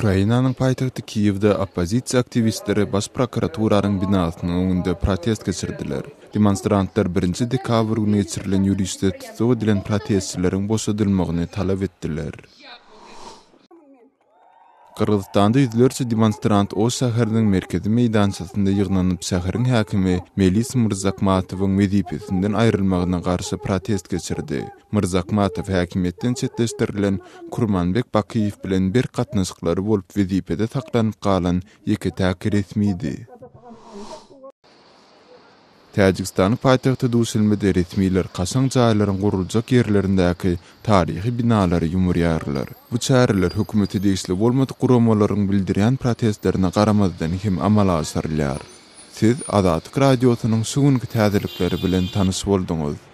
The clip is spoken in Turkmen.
Ukrainanyň paýtagty Kiýewde opozisiýa aktivistleri baş prokuraturaryň binasynyň öňünde protest geçirdiler. Demonstrantlar 1 dekabr güni geçirilen ýürüýüşde tutsak edilen protestçileriň boşadylmagyny talap etdiler. Kırgızstanda yüzlerce demonstrant o şäheriniň merkezi meýdançasynda ýygnanyp şäheriň häkimi Melis Mirzakmatowyň wezipesinden aýrylmagyna garşy protest geçirdi. Mirzakmatow häkimetden çetleşdirilen Kurmanbek Bakiýew bilen bir gatnaşyklary bolup wezipede taklanyp galan ýeke täki resmiydi. Täjikistanyň paýtagty Duşanbede resmiler gaşaň jaýlaryň guruljak ýerlerindäki taryhy binalary ýumurýarlar. Bu çäreler hökümeti degişli bolmady guramalaryň bildirýän protestlerine garamazdan hem amala asyrylýar. Siz Azatlyk radiosynyň şuňky täzelikleri bilen tanyş boldyňyz.